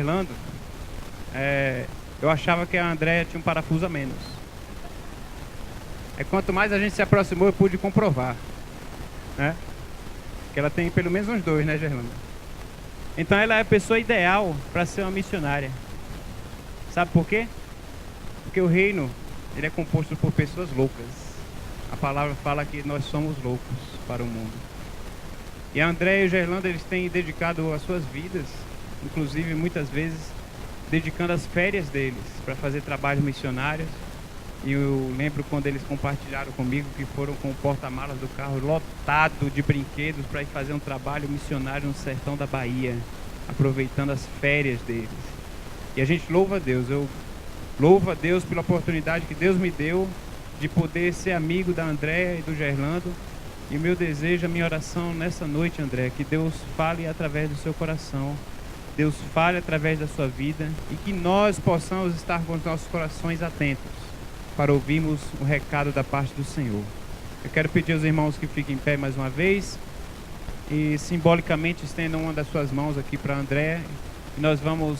Gerlando, eu achava que a Andréia tinha um parafuso a menos. Quanto mais a gente se aproximou, eu pude comprovar, né? Que ela tem pelo menos uns 2, né, Gerlando? Então ela é a pessoa ideal para ser uma missionária. Sabe por quê? Porque o reino, ele é composto por pessoas loucas. A palavra fala que nós somos loucos para o mundo. E a Andréia e o Gerlando, eles têm dedicado as suas vidas, inclusive muitas vezes dedicando as férias deles para fazer trabalhos missionários. E eu lembro quando eles compartilharam comigo que foram com o porta-malas do carro lotado de brinquedos para ir fazer um trabalho missionário no sertão da Bahia, aproveitando as férias deles. E a gente louva a Deus, eu louvo a Deus pela oportunidade que Deus me deu de poder ser amigo da Andréia e do Gerlando. E o meu desejo, a minha oração nessa noite, André, é que Deus fale através do seu coração, Deus fale através da sua vida e que nós possamos estar com os nossos corações atentos para ouvirmos o recado da parte do Senhor. Eu quero pedir aos irmãos que fiquem em pé mais uma vez e simbolicamente estendam uma das suas mãos aqui para André e nós vamos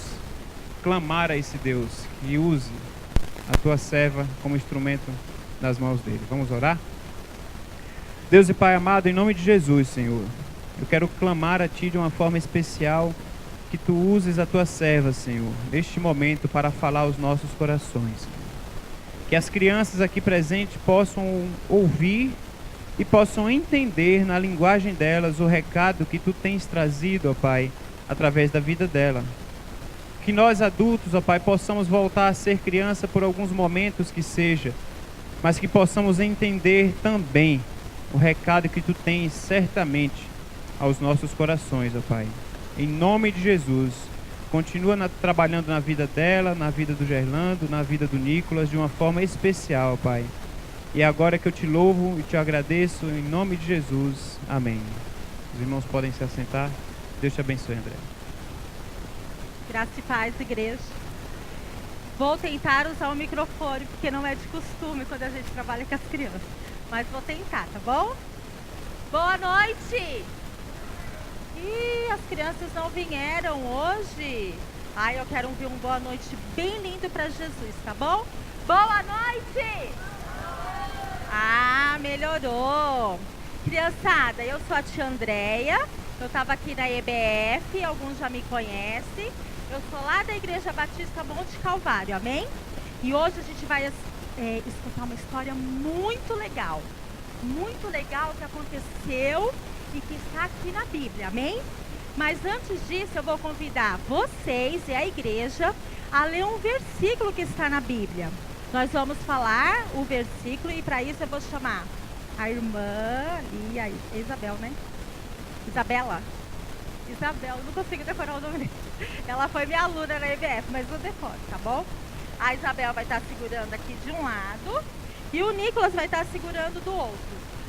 clamar a esse Deus que use a tua serva como instrumento nas mãos dele. Vamos orar? Deus e Pai amado, em nome de Jesus, Senhor, eu quero clamar a Ti de uma forma especial que Tu uses a Tua serva, Senhor, neste momento para falar aos nossos corações. Que as crianças aqui presentes possam ouvir e possam entender na linguagem delas o recado que Tu tens trazido, ó Pai, através da vida dela. Que nós adultos, ó Pai, possamos voltar a ser criança por alguns momentos que seja, mas que possamos entender também o recado que Tu tens certamente aos nossos corações, ó Pai. Em nome de Jesus, continua trabalhando na vida dela, na vida do Gerlando, na vida do Nicolas, de uma forma especial, Pai. E agora que eu Te louvo e Te agradeço, em nome de Jesus. Amém. Os irmãos podem se assentar. Deus te abençoe, André. Graça e paz, igreja. Vou tentar usar o microfone, porque não é de costume quando a gente trabalha com as crianças. Mas vou tentar, tá bom? Boa noite! Ih, as crianças não vieram hoje. Ai, eu quero ouvir um boa noite bem lindo para Jesus, tá bom? Boa noite! Ah, melhorou. Criançada, eu sou a tia Andréia. Eu estava aqui na EBF, alguns já me conhecem. Eu sou lá da Igreja Batista Monte Calvário, amém? E hoje a gente vai escutar uma história muito legal que aconteceu e que está aqui na Bíblia, amém? Mas antes disso eu vou convidar vocês e a igreja a ler um versículo que está na Bíblia. Nós vamos falar o versículo e para isso eu vou chamar a irmã e a Isabel, né? Isabela, eu não consigo decorar o nome dela. Ela foi minha aluna na EBF, mas eu decoro, tá bom? A Isabel vai estar segurando aqui de um lado e o Nicolas vai estar segurando do outro.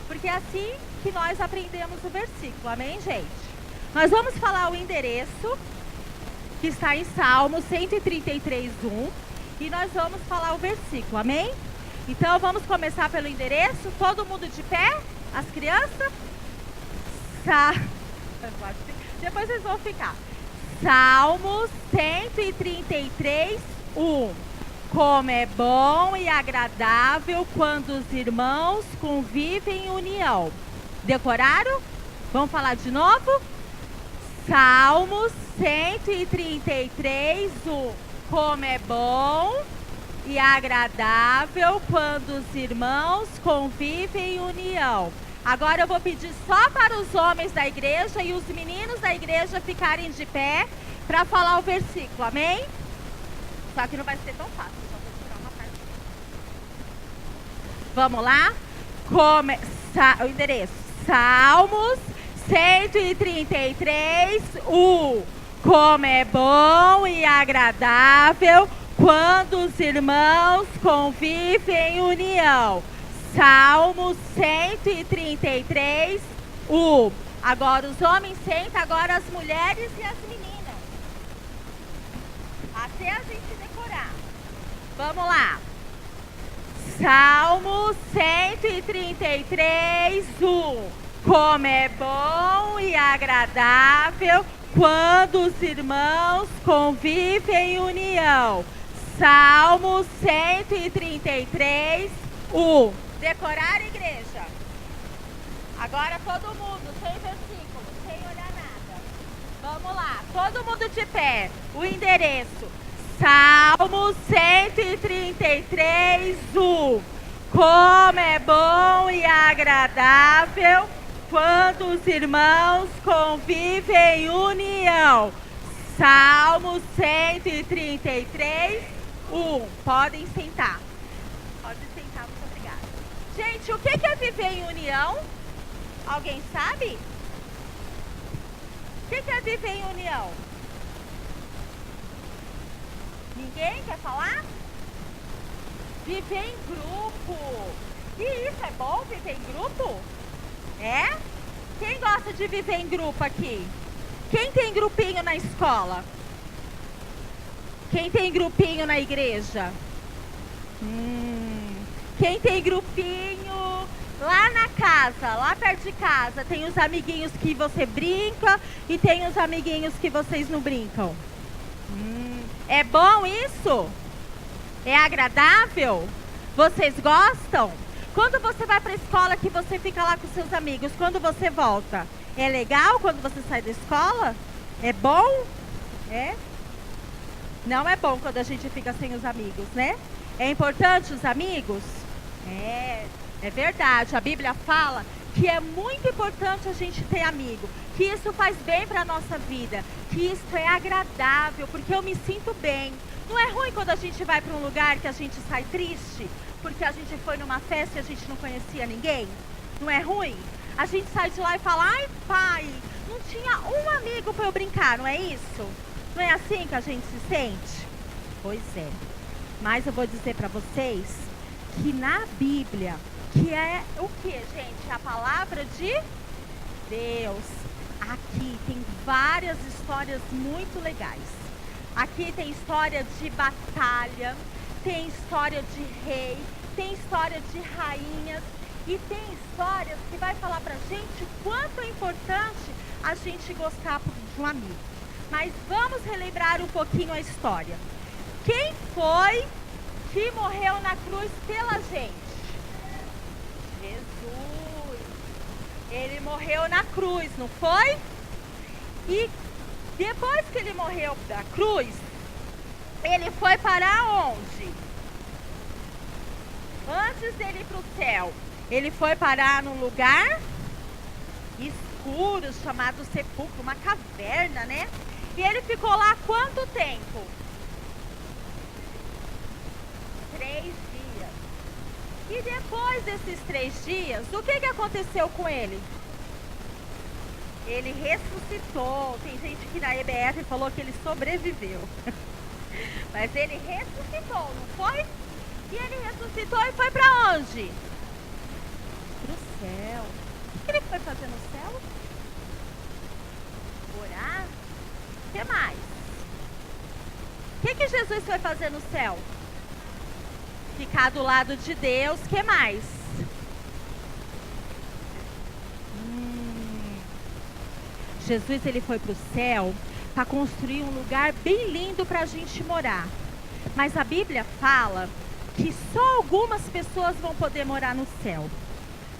Porque é assim que nós aprendemos o versículo, amém, gente? Nós vamos falar o endereço que está em Salmo 133:1 e nós vamos falar o versículo, amém? Então vamos começar pelo endereço, todo mundo de pé, as crianças? Depois vocês vão ficar. Salmo 133:1. Como é bom e agradável quando os irmãos convivem em união. Decoraram? Vamos falar de novo? Salmo 133:1. Como é bom e agradável quando os irmãos convivem em união. Agora eu vou pedir só para os homens da igreja e os meninos da igreja ficarem de pé para falar o versículo, amém? Só que não vai ser tão fácil, só vou tirar uma parte. Vamos lá? O endereço, Salmos 133:1. Como é bom e agradável quando os irmãos convivem em união. Salmo 133:1. Agora os homens sentam, agora as mulheres e as meninas. Até a gente decorar. Vamos lá. Salmo 133:1. Como é bom e agradável quando os irmãos convivem em união. Salmo 133, 1. Decorar, igreja? Agora todo mundo, sem versículo, sem olhar nada. Vamos lá, todo mundo de pé. O endereço. Salmo 133, 1. Como é bom e agradável quando os irmãos convivem em união. Salmo 133, 1. Podem sentar. Pode sentar, muito obrigada. Gente, o que é viver em união? Alguém sabe? O que é viver em união? Ninguém quer falar? Viver em grupo. E isso é bom, viver em grupo? É? Quem gosta de viver em grupo aqui? Quem tem grupinho na escola? Quem tem grupinho na igreja? Quem tem grupinho lá na casa, lá perto de casa? Tem os amiguinhos que você brinca e tem os amiguinhos que vocês não brincam. É bom isso? É agradável? Vocês gostam? Quando você vai para a escola que você fica lá com seus amigos, quando você volta, é legal quando você sai da escola? É bom? É? Não é bom quando a gente fica sem os amigos, né? É importante os amigos? É verdade. A Bíblia fala que é muito importante a gente ter amigo, que isso faz bem para a nossa vida, que isso é agradável, porque eu me sinto bem. Não é ruim quando a gente vai para um lugar que a gente sai triste, porque a gente foi numa festa e a gente não conhecia ninguém? Não é ruim? A gente sai de lá e fala, ai pai, não tinha um amigo para eu brincar, não é isso? Não é assim que a gente se sente? Pois é. Mas eu vou dizer para vocês que na Bíblia, que é o que, gente? A palavra de Deus. Aqui tem várias histórias muito legais. Aqui tem história de batalha, tem história de rei, tem história de rainhas e tem histórias que vai falar pra gente o quanto é importante a gente gostar de um amigo. Mas vamos relembrar um pouquinho a história. Quem foi que morreu na cruz pela gente? Jesus. Ele morreu na cruz, não foi? E depois que ele morreu da cruz, ele foi para onde? Antes dele ir para o céu, ele foi parar num lugar escuro, chamado sepulcro, uma caverna, né? E ele ficou lá quanto tempo? 3 dias. E depois desses 3 dias, o que aconteceu com ele? Ele ressuscitou. Tem gente que na EBF falou que ele sobreviveu. Mas ele ressuscitou, não foi? E ele ressuscitou e foi para onde? Para o céu. O que ele foi fazer no céu? Orar? O que mais? O que Jesus foi fazer no céu? Ficar do lado de Deus. O que mais? Jesus, ele foi para o céu para construir um lugar bem lindo para a gente morar. Mas a Bíblia fala que só algumas pessoas vão poder morar no céu.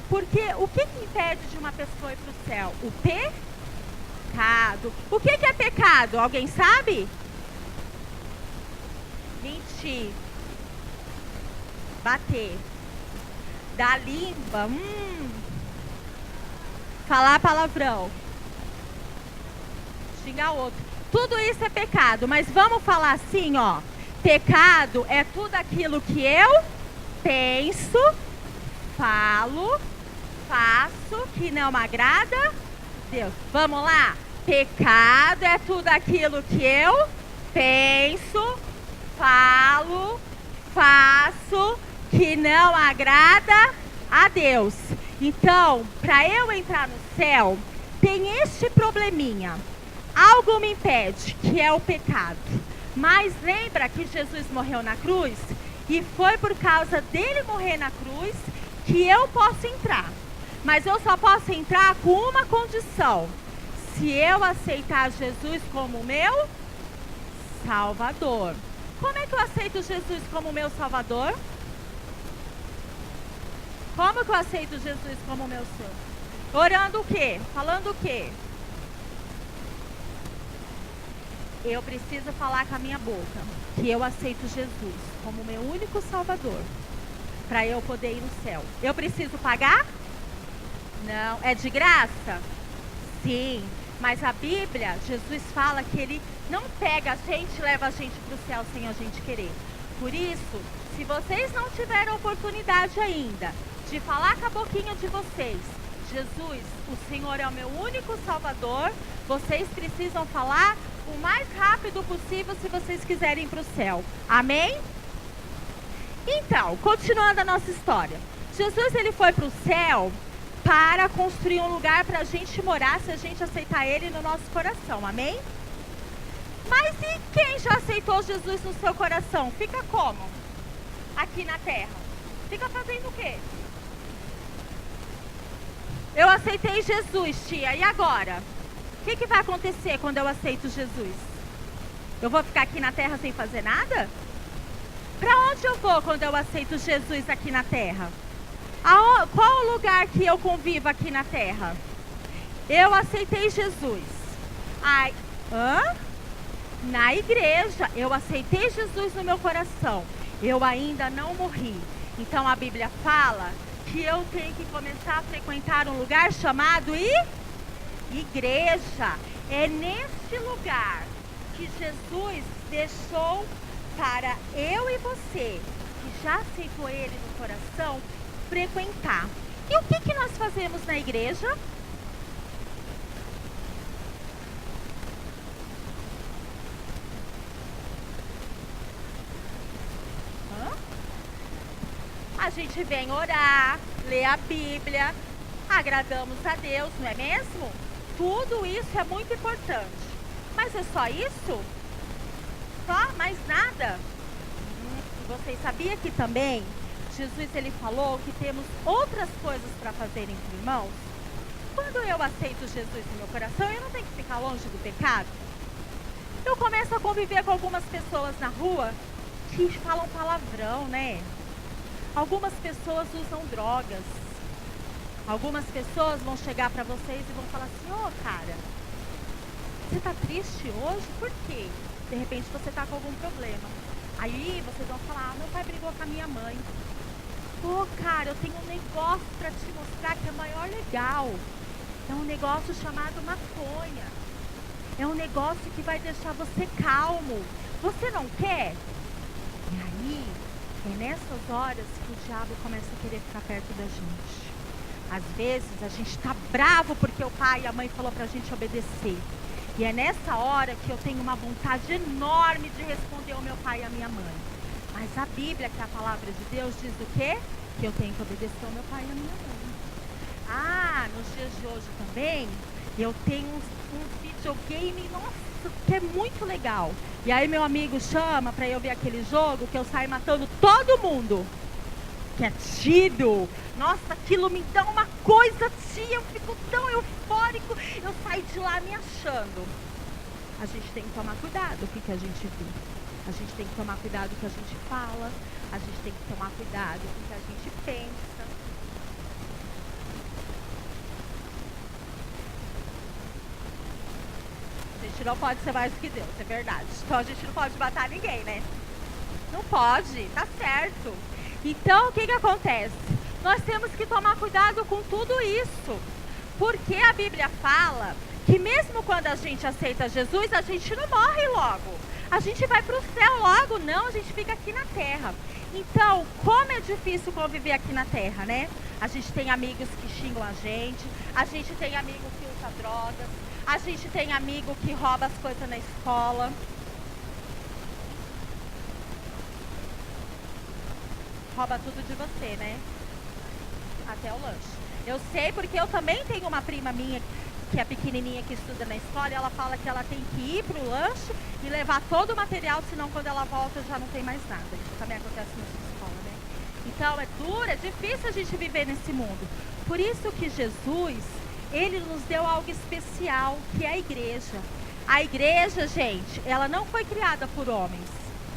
Porque o que impede de uma pessoa ir para o céu? O pecado. O que é pecado? Alguém sabe? Mentir. Bater. Dar língua. Falar palavrão. Xingar outro. Tudo isso é pecado, mas vamos falar assim, ó. Pecado é tudo aquilo que eu penso, falo, faço, que não me agrada a Deus. Vamos lá? Pecado é tudo aquilo que eu penso, falo, faço, que não agrada a Deus. Então, para eu entrar no céu, tem este probleminha. Algo me impede, que é o pecado. Mas lembra que Jesus morreu na cruz? E foi por causa dele morrer na cruz que eu posso entrar. Mas eu só posso entrar com uma condição. Se eu aceitar Jesus como meu Salvador. Como é que eu aceito Jesus como meu Salvador? Como que eu aceito Jesus como meu Senhor? Orando o quê? Falando o quê? Eu preciso falar com a minha boca que eu aceito Jesus como meu único Salvador, para eu poder ir no céu. Eu preciso pagar? Não. É de graça? Sim. Mas a Bíblia, Jesus fala que Ele não pega a gente e leva a gente para o céu sem a gente querer. Por isso, se vocês não tiveram oportunidade ainda de falar com a boquinha de vocês, Jesus, o Senhor é o meu único Salvador, vocês precisam falar o mais rápido possível se vocês quiserem ir para o céu. Amém? Então, continuando a nossa história. Jesus, ele foi para o céu para construir um lugar para a gente morar, se a gente aceitar Ele no nosso coração, amém? Mas e quem já aceitou Jesus no seu coração? Fica como? Aqui na terra. Fica fazendo o quê? Eu aceitei Jesus, tia, e agora? O que vai acontecer quando eu aceito Jesus? Eu vou ficar aqui na terra sem fazer nada? Para onde eu vou quando eu aceito Jesus aqui na terra? Qual o lugar que eu convivo aqui na terra? Eu aceitei Jesus. Na igreja, eu aceitei Jesus no meu coração. Eu ainda não morri. Então a Bíblia fala que eu tenho que começar a frequentar um lugar chamado igreja. É neste lugar que Jesus deixou para eu e você, que já aceitou Ele no coração, frequentar. E o que nós fazemos na igreja? A gente vem orar, ler a Bíblia, agradamos a Deus, não é mesmo? Tudo isso é muito importante. Mas é só isso? Só? Mais nada? Vocês sabiam que também Jesus, ele falou que temos outras coisas para fazer entre irmãos? Quando eu aceito Jesus no meu coração, eu não tenho que ficar longe do pecado. Eu começo a conviver com algumas pessoas na rua que falam palavrão, né? Algumas pessoas usam drogas. Algumas pessoas vão chegar para vocês e vão falar assim: ô, cara, você tá triste hoje? Por quê? De repente você tá com algum problema. Aí vocês vão falar: meu pai brigou com a minha mãe. Pô, cara, eu tenho um negócio para te mostrar que é maior legal. É um negócio chamado maconha. É um negócio que vai deixar você calmo. Você não quer? E aí, é nessas horas que o diabo começa a querer ficar perto da gente. Às vezes, a gente está bravo porque o pai e a mãe falou para a gente obedecer. E é nessa hora que eu tenho uma vontade enorme de responder ao meu pai e à minha mãe. Mas a Bíblia, que é a palavra de Deus, diz o quê? Que eu tenho que obedecer ao meu pai e à minha mãe. Nos dias de hoje também, eu tenho um videogame, nossa, que é muito legal. E aí meu amigo chama pra eu ver aquele jogo que eu saio matando todo mundo. Que é tiro. Nossa, aquilo me dá uma coisa, tia, eu fico tão eufórico. Eu saio de lá me achando. A gente tem que tomar cuidado com o que a gente vê. A gente tem que tomar cuidado com o que a gente fala. A gente tem que tomar cuidado com o que a gente pensa. A gente não pode ser mais do que Deus, é verdade. Então a gente não pode matar ninguém, né? Não pode, tá certo. Então o que acontece? Nós temos que tomar cuidado com tudo isso. Porque a Bíblia fala que mesmo quando a gente aceita Jesus, a gente não morre logo. A gente vai para o céu logo, não, a gente fica aqui na terra. Então, como é difícil conviver aqui na terra, né? A gente tem amigos que xingam a gente tem amigo que usa drogas, a gente tem amigo que rouba as coisas na escola. Rouba tudo de você, né? Até o lanche. Eu sei porque eu também tenho uma prima minha que é pequenininha, que estuda na escola, e ela fala que ela tem que ir pro lanche e levar todo o material, senão quando ela volta já não tem mais nada. Isso também acontece na sua escola, né? Então é duro, é difícil a gente viver nesse mundo. Por isso que Jesus, Ele nos deu algo especial, que é a igreja. A igreja, gente, ela não foi criada por homens.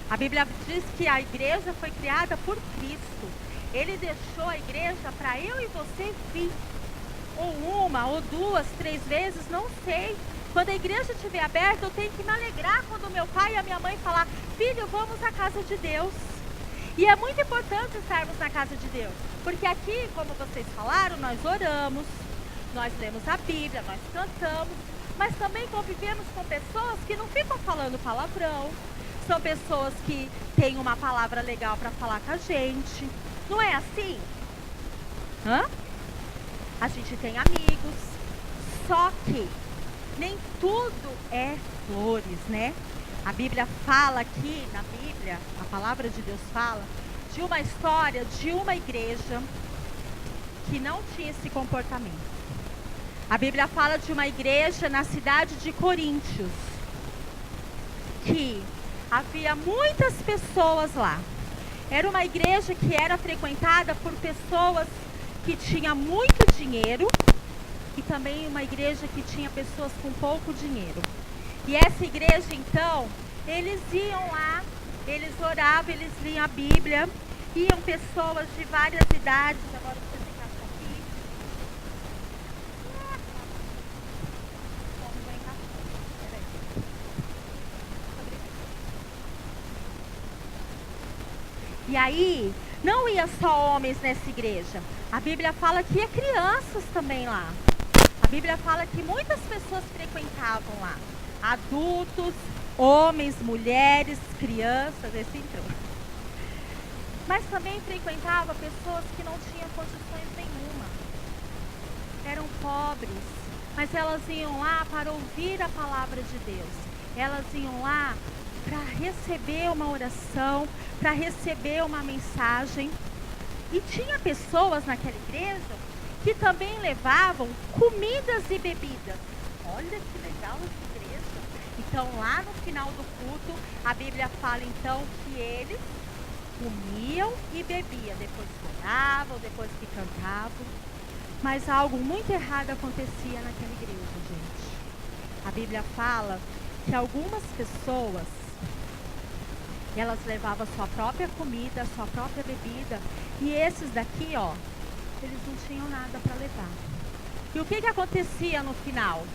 A Bíblia diz que a igreja foi criada por Cristo. Ele deixou a igreja para eu e você vir. Ou uma, ou duas, 3 vezes, não sei. Quando a igreja estiver aberta, eu tenho que me alegrar quando meu pai e a minha mãe falar: filho, vamos à casa de Deus. E é muito importante estarmos na casa de Deus. Porque aqui, como vocês falaram, nós oramos, nós lemos a Bíblia, nós cantamos, mas também convivemos com pessoas que não ficam falando palavrão. São pessoas que têm uma palavra legal para falar com a gente. Não é assim? A gente tem amigos, só que nem tudo é flores, né? A Bíblia fala aqui, na Bíblia, a palavra de Deus fala de uma história de uma igreja que não tinha esse comportamento. A Bíblia fala de uma igreja na cidade de Coríntios, que havia muitas pessoas lá. Era uma igreja que era frequentada por pessoas que tinham muito dinheiro e também uma igreja que tinha pessoas com pouco dinheiro. E essa igreja, então, eles iam lá, eles oravam, eles liam a Bíblia, iam pessoas de várias idades. Agora você encaixa aqui. E aí, não ia só homens nessa igreja. A Bíblia fala que ia crianças também lá. A Bíblia fala que muitas pessoas frequentavam lá. Adultos, homens, mulheres, crianças, esse entrou. Mas também frequentava pessoas que não tinham condições nenhuma. Eram pobres, mas elas iam lá para ouvir a palavra de Deus. Elas iam lá para receber uma oração, para receber uma mensagem. E tinha pessoas naquela igreja que também levavam comidas e bebidas. Olha que legal essa igreja. Então, lá no final do culto, a Bíblia fala então que eles comiam e bebiam, depois que oravam, depois que cantavam. Mas algo muito errado acontecia naquela igreja, gente. A Bíblia fala que algumas pessoas, elas levavam a sua própria comida, a sua própria bebida, e esses daqui, ó, eles não tinham nada para levar. E o que acontecia no final?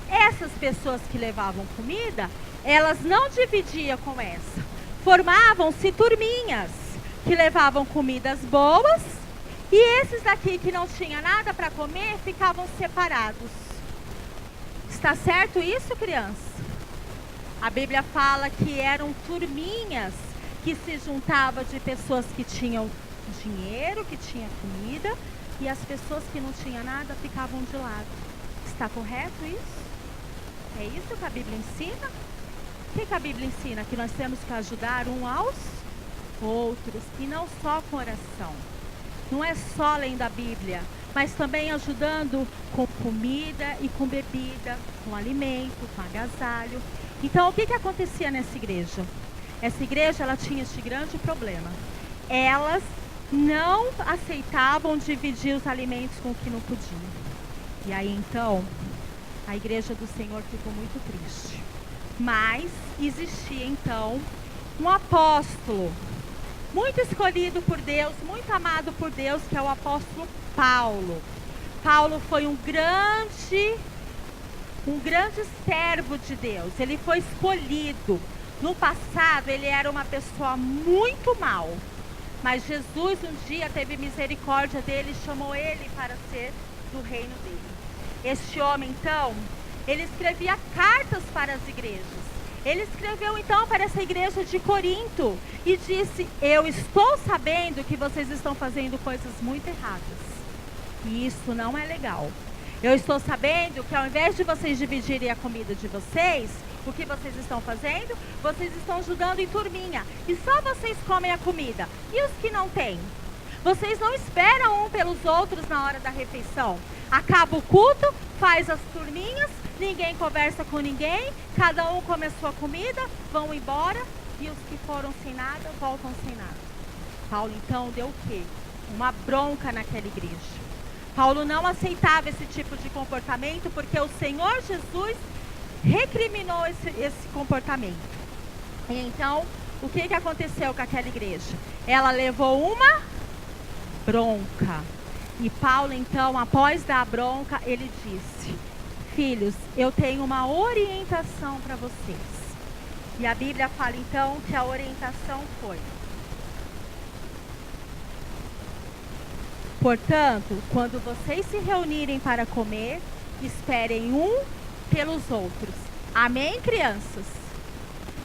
Essas pessoas que levavam comida, elas não dividiam com essa. Formavam-se turminhas que levavam comidas boas, e esses daqui que não tinham nada para comer ficavam separados. Está certo isso, criança? A Bíblia fala que eram turminhas que se juntavam de pessoas que tinham dinheiro, que tinham comida, e as pessoas que não tinham nada ficavam de lado. Está correto isso? É isso que a Bíblia ensina? O que a Bíblia ensina? Que nós temos que ajudar uns aos outros, e não só com oração. Não é só lendo a Bíblia, mas também ajudando com comida e com bebida, com alimento, com agasalho. Então, o que acontecia nessa igreja? Essa igreja, ela tinha este grande problema. Elas não aceitavam dividir os alimentos com o que não podiam. E aí, então, a igreja do Senhor ficou muito triste. Mas existia, então, um apóstolo muito escolhido por Deus, muito amado por Deus, que é o apóstolo Paulo. Paulo foi um grande servo de Deus. Ele foi escolhido. No passado, ele era uma pessoa muito mal. Mas Jesus um dia teve misericórdia dele e chamou ele para ser do reino dele. Este homem, então, ele escrevia cartas para as igrejas. Ele escreveu, então, para essa igreja de Corinto e disse: eu estou sabendo que vocês estão fazendo coisas muito erradas. E isso não é legal. Eu estou sabendo que ao invés de vocês dividirem a comida de vocês, o que vocês estão fazendo? Vocês estão ajudando em turminha. E só vocês comem a comida. E os que não têm? Vocês não esperam um pelos outros na hora da refeição. Acaba o culto, faz as turminhas, ninguém conversa com ninguém, cada um come a sua comida, vão embora, e os que foram sem nada, voltam sem nada. Paulo então deu o quê? Uma bronca naquela igreja. Paulo não aceitava esse tipo de comportamento porque o Senhor Jesus recriminou esse comportamento. E então, o que aconteceu com aquela igreja? Ela levou uma bronca. E Paulo, então, após dar a bronca, ele disse: filhos, eu tenho uma orientação para vocês. E a Bíblia fala, então, que a orientação foi: portanto, quando vocês se reunirem para comer, esperem um pelos outros. Amém, crianças?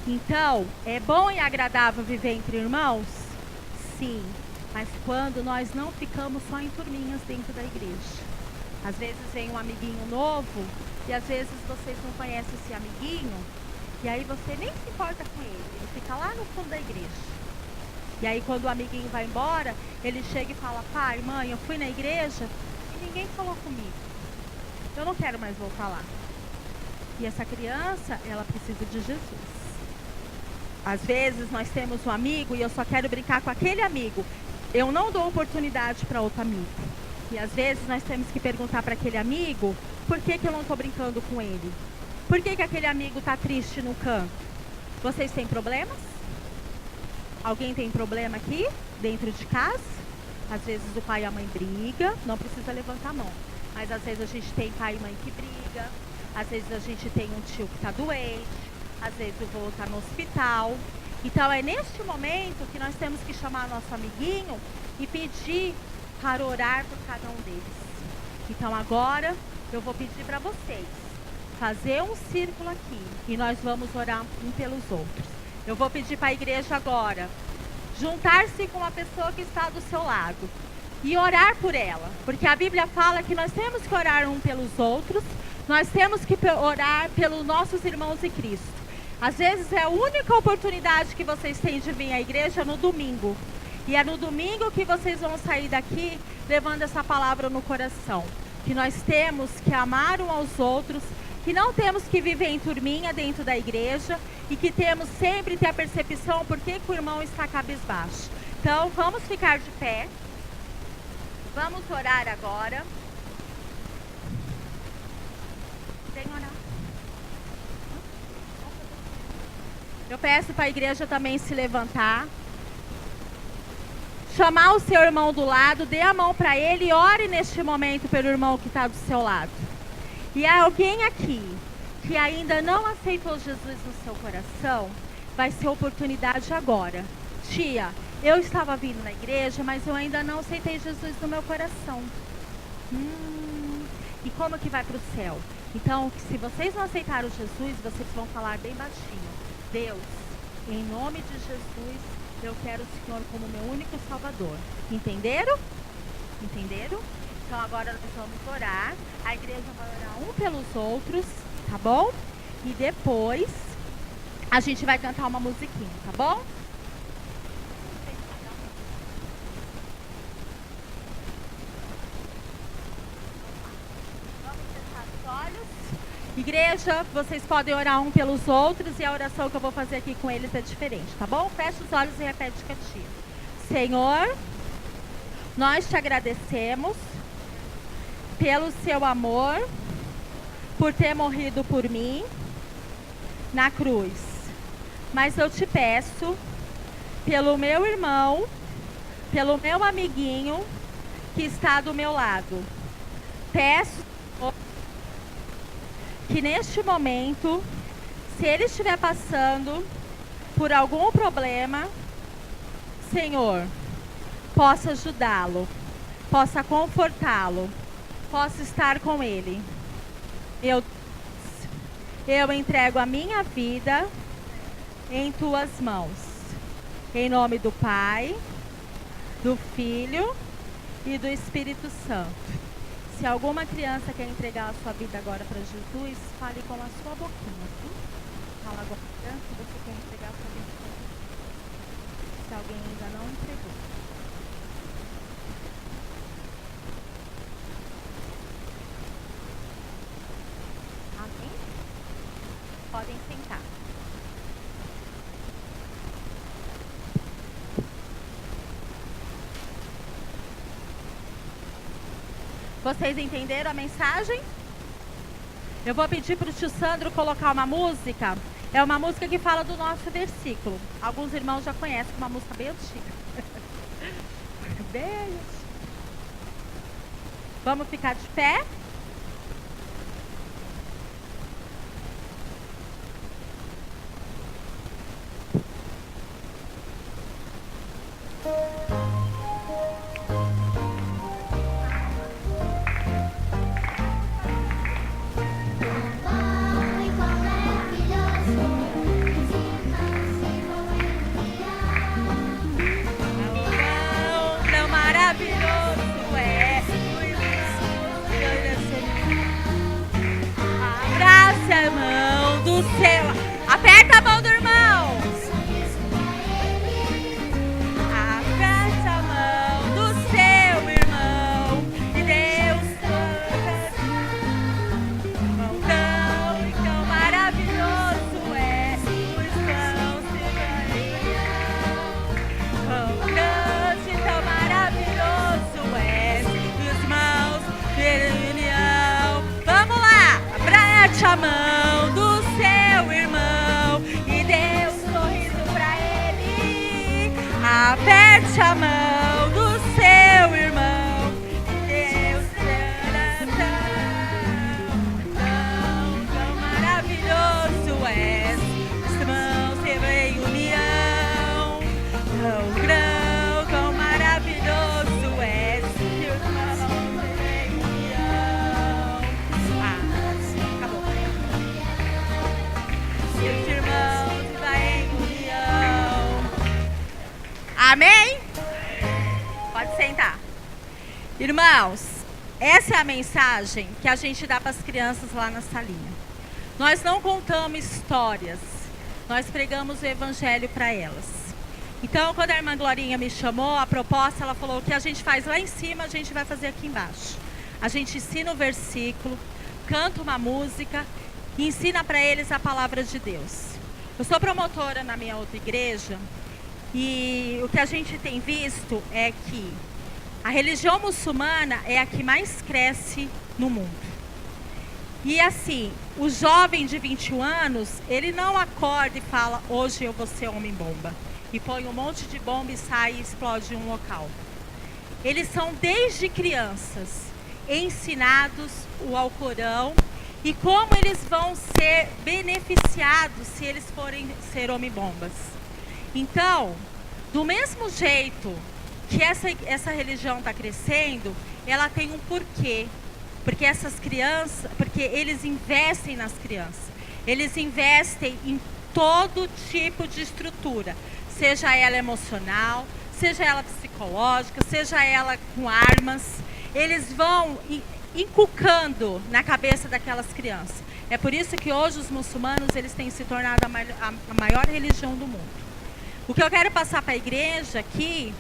Então, é bom e agradável viver entre irmãos? Sim, mas quando nós não ficamos só em turminhas dentro da igreja. Às vezes vem um amiguinho novo e às vezes vocês não conhecem esse amiguinho e aí você nem se importa com ele fica lá no fundo da igreja. E aí quando o amiguinho vai embora, ele chega e fala: pai, mãe, eu fui na igreja e ninguém falou comigo. Eu não quero mais voltar lá. E essa criança, ela precisa de Jesus. Às vezes nós temos um amigo e eu só quero brincar com aquele amigo. Eu não dou oportunidade para outro amigo. E às vezes nós temos que perguntar para aquele amigo: por que eu não estou brincando com ele? Por que aquele amigo está triste no canto? Vocês têm problemas? Alguém tem problema aqui, dentro de casa? Às vezes o pai e a mãe brigam, não precisa levantar a mão. Mas às vezes a gente tem pai e mãe que briga. Às vezes a gente tem um tio que está doente. Às vezes o vô está no hospital. Então é neste momento que nós temos que chamar nosso amiguinho e pedir para orar por cada um deles. Então agora eu vou pedir para vocês fazer um círculo aqui e nós vamos orar um pelos outros. Eu vou pedir para a igreja agora juntar-se com a pessoa que está do seu lado e orar por ela, porque a Bíblia fala que nós temos que orar um pelos outros, nós temos que orar pelos nossos irmãos em Cristo. Às vezes é a única oportunidade que vocês têm de vir à igreja no domingo. E é no domingo que vocês vão sair daqui levando essa palavra no coração. Que nós temos que amar uns aos outros, que não temos que viver em turminha dentro da igreja e que temos sempre ter a percepção por que o irmão está cabisbaixo. Então vamos ficar de pé. Vamos orar agora. Tem orar. Eu peço para a igreja também se levantar. Chamar o seu irmão do lado, dê a mão para ele e ore neste momento pelo irmão que está do seu lado. E há alguém aqui que ainda não aceitou Jesus no seu coração, vai ser oportunidade agora. Tia, eu estava vindo na igreja, mas eu ainda não aceitei Jesus no meu coração. E como que vai para o céu? Então, se vocês não aceitaram Jesus, vocês vão falar bem baixinho: Deus, em nome de Jesus, eu quero o Senhor como meu único Salvador. Entenderam? Entenderam? Então agora nós vamos orar. A igreja vai orar um pelos outros, tá bom? E depois a gente vai cantar uma musiquinha, tá bom? Vamos fechar os olhos. Igreja, vocês podem orar um pelos outros e a oração que eu vou fazer aqui com eles é diferente, tá bom? Fecha os olhos e repete com a tia. Senhor, nós te agradecemos pelo seu amor, por ter morrido por mim na cruz. Mas eu te peço, pelo meu irmão, pelo meu amiguinho que está do meu lado, peço que neste momento, se ele estiver passando por algum problema, Senhor, possa ajudá-lo, possa confortá-lo, possa estar com ele. Eu entrego a minha vida em tuas mãos. Em nome do Pai, do Filho e do Espírito Santo. Se alguma criança quer entregar a sua vida agora para Jesus, fale com a sua boquinha, viu? Fala agora, se você quer entregar a sua vida para Jesus. Se alguém ainda não entregou. Amém? Podem sentar. Vocês entenderam a mensagem? Eu vou pedir para o tio Sandro colocar uma música. É uma música que fala do nosso versículo. Alguns irmãos já conhecem, uma música bem antiga. Bem antiga. Vamos ficar de pé? Aperta a mão do irmão. Aperta a mão do seu irmão. E Deus mão tão maravilhoso é. Os irmãos se união. Mão grande, tão maravilhoso é. Os irmãos se união. Vamos lá. Aperta a mão do seu irmão e dê um sorriso pra ele. Aperte a mão do seu irmão e Deus tão maravilhoso és. Os irmãos se veem em união. Tão maravilhoso és. Os irmãos se veem em união. Acabou. Os irmãos vai em união. Amém? Pode sentar. Irmãos, essa é a mensagem que a gente dá para as crianças lá na salinha. Nós não contamos histórias, nós pregamos o evangelho para elas. Então, quando a irmã Glorinha me chamou, a proposta, ela falou: o que a gente faz lá em cima, a gente vai fazer aqui embaixo. A gente ensina o versículo, canta uma música e ensina para eles a palavra de Deus. Eu sou promotora na minha outra igreja e o que a gente tem visto é que a religião muçulmana é a que mais cresce no mundo. E assim, o jovem de 21 anos, ele não acorda e fala: hoje eu vou ser homem-bomba. E põe um monte de bomba e sai e explode um local. Eles são desde crianças ensinados o Alcorão e como eles vão ser beneficiados se eles forem ser homem-bombas. Então, do mesmo jeito que essa religião está crescendo, ela tem um porquê. Porque essas crianças, porque eles investem nas crianças. Eles investem em todo tipo de estrutura. Seja ela emocional, seja ela psicológica, seja ela com armas. Eles vão inculcando na cabeça daquelas crianças. É por isso que hoje os muçulmanos eles têm se tornado a maior religião do mundo. O que eu quero passar para a igreja aqui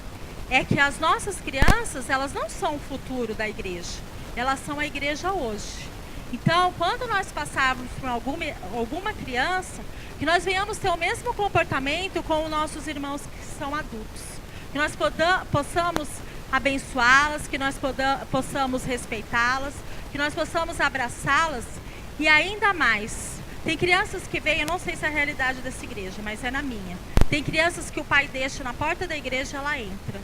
é que as nossas crianças, elas não são o futuro da igreja. Elas são a igreja hoje. Então, quando nós passarmos por alguma criança, que nós venhamos ter o mesmo comportamento com os nossos irmãos que são adultos. Que nós possamos abençoá-las, que nós possamos respeitá-las, que nós possamos abraçá-las e ainda mais. Tem crianças que vêm, eu não sei se é a realidade dessa igreja, mas é na minha. Tem crianças que o pai deixa na porta da igreja e ela entra.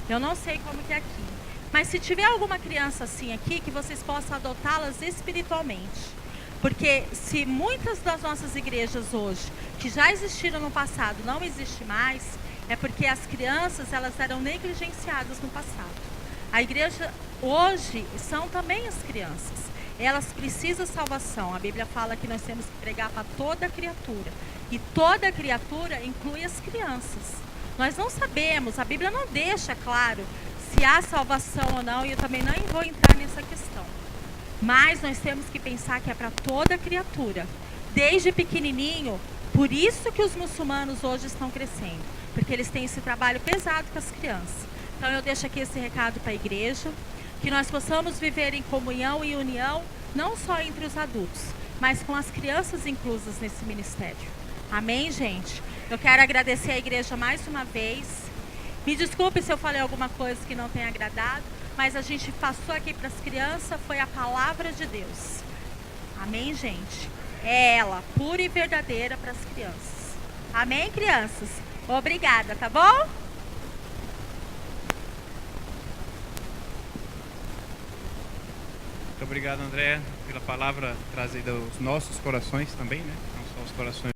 Eu não sei como que é aqui. Mas se tiver alguma criança assim aqui, que vocês possam adotá-las espiritualmente. Porque se muitas das nossas igrejas hoje, que já existiram no passado, não existe mais, é porque as crianças, elas eram negligenciadas no passado. A igreja hoje são também as crianças. Elas precisam de salvação. A Bíblia fala que nós temos que pregar para toda criatura. E toda criatura inclui as crianças. Nós não sabemos, a Bíblia não deixa claro se há salvação ou não, e eu também não vou entrar nessa questão. Mas nós temos que pensar que é para toda criatura, desde pequenininho. Por isso que os muçulmanos hoje estão crescendo, porque eles têm esse trabalho pesado com as crianças. Então eu deixo aqui esse recado para a igreja, que nós possamos viver em comunhão e união, não só entre os adultos, mas com as crianças inclusas nesse ministério. Amém, gente? Eu quero agradecer a igreja mais uma vez. Me desculpe se eu falei alguma coisa que não tenha agradado, mas a gente passou aqui para as crianças, foi a palavra de Deus. Amém, gente? É ela, pura e verdadeira para as crianças. Amém, crianças? Obrigada, tá bom? Muito obrigado, André, pela palavra trazida aos nossos corações também, né? Não só os corações